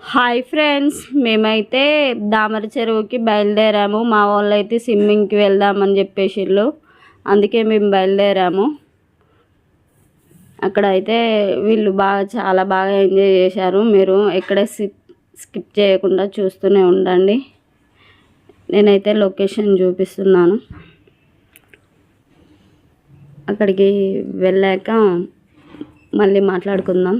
Hi friends, మేమైతే దామర చెరువుకి బయలుదేరాము. మా వాళ్ళు అయితే స్విమ్మింగ్కి వెళ్దామని చెప్పేసిళ్ళు, అందుకే మేము బయలుదేరాము. అక్కడ అయితే వీళ్ళు చాలా బాగా ఎంజాయ్ చేశారు. మీరు ఎక్కడ స్కిప్ చేయకుండా చూస్తూనే ఉండండి. నేనైతే లొకేషన్ చూపిస్తున్నాను. అక్కడికి వెళ్ళాక మళ్ళీ మాట్లాడుకుందాం.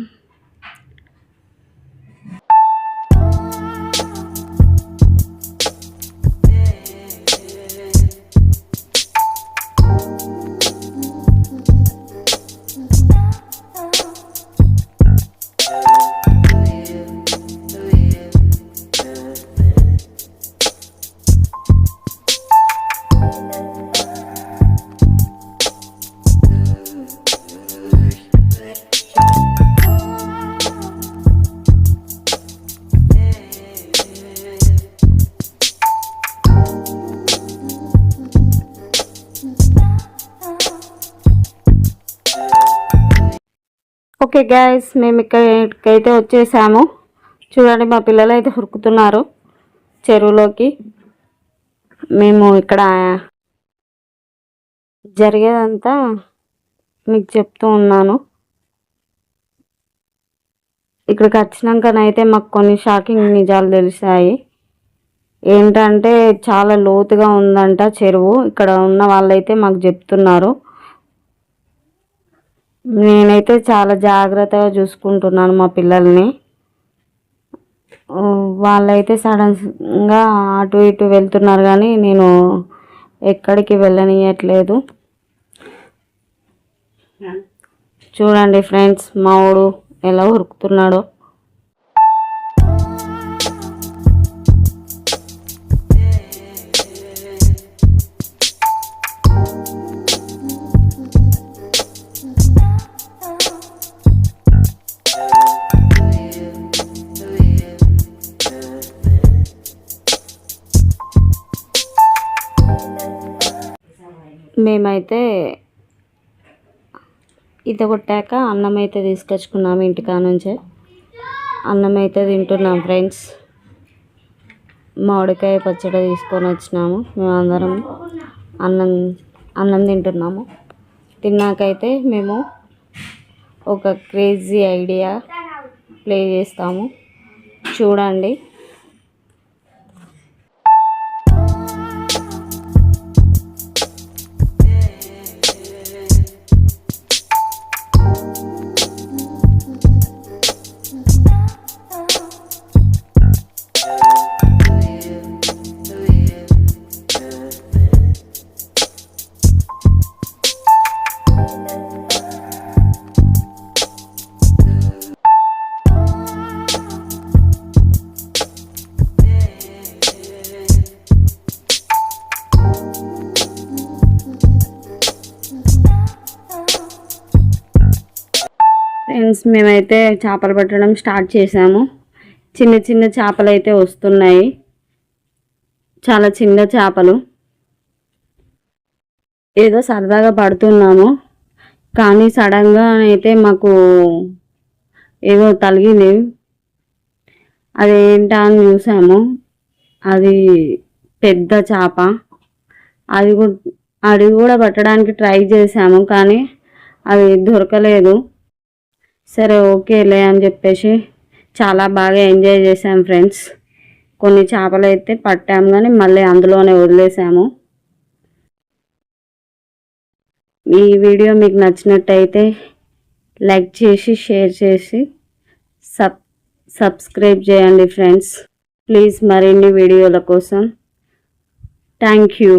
ఓకే గైస్, మేము ఇక్కడికైతే వచ్చేసాము. చూడండి, మా పిల్లలు అయితే ఉరుకుతున్నారు చెరువులోకి. మేము ఇక్కడ జరిగేదంతా మీకు చెప్తూ ఉన్నాను. ఇక్కడికి వచ్చినాకనైతే మాకు కొన్ని షాకింగ్ నిజాలు తెలిసాయి. ఏంటంటే చాలా లోతుగా ఉందంట చెరువు. ఇక్కడ ఉన్న వాళ్ళైతే మాకు చెప్తున్నారు. నేనైతే చాలా జాగ్రత్తగా చూసుకుంటున్నాను మా పిల్లల్ని. వాళ్ళైతే సడన్గా అటు ఇటు వెళ్తున్నారు, కానీ నేను ఎక్కడికి వెళ్ళనియట్లేదు. చూడండి ఫ్రెండ్స్, మా ఊడు ఎలా ఉరుకుతున్నాడో. మేమైతే ఈత కొట్టాక అన్నం అయితే తీసుకొచ్చుకున్నాము ఇంటికా నుంచే. అన్నం అయితే తింటున్నాం ఫ్రెండ్స్. మామిడికాయ పచ్చడి తీసుకొని వచ్చినాము. మేమందరం అన్నం తింటున్నాము. తిన్నాకైతే మేము ఒక క్రేజీ ఐడియా ప్లే చేస్తాము, చూడండి. ఫ్రెండ్స్, మేమైతే చేపలు పట్టడం స్టార్ట్ చేసాము. చిన్న చిన్న చేపలు అయితే వస్తున్నాయి, చాలా చిన్న చేపలు. ఏదో సరదాగా పడుతున్నాము, కానీ సడన్గా అయితే మాకు ఏదో తగిలింది. అదేంటా అని చూసాము. అది పెద్ద చేప. అది కూడా పట్టడానికి ట్రై చేసాము, కానీ అది దొరకలేదు. సరే ఓకేలే అని చెప్పేసి చాలా బాగా ఎంజాయ్ చేసాం ఫ్రెండ్స్. కొన్ని చేపలు అయితే పట్టాము, కానీ మళ్ళీ అందులోనే వదిలేసాము. ఈ వీడియో మీకు నచ్చినట్టయితే లైక్ చేసి షేర్ చేసి సబ్స్క్రైబ్ చేయండి ఫ్రెండ్స్. ప్లీజ్ మరిన్ని వీడియోల కోసం. Thank you.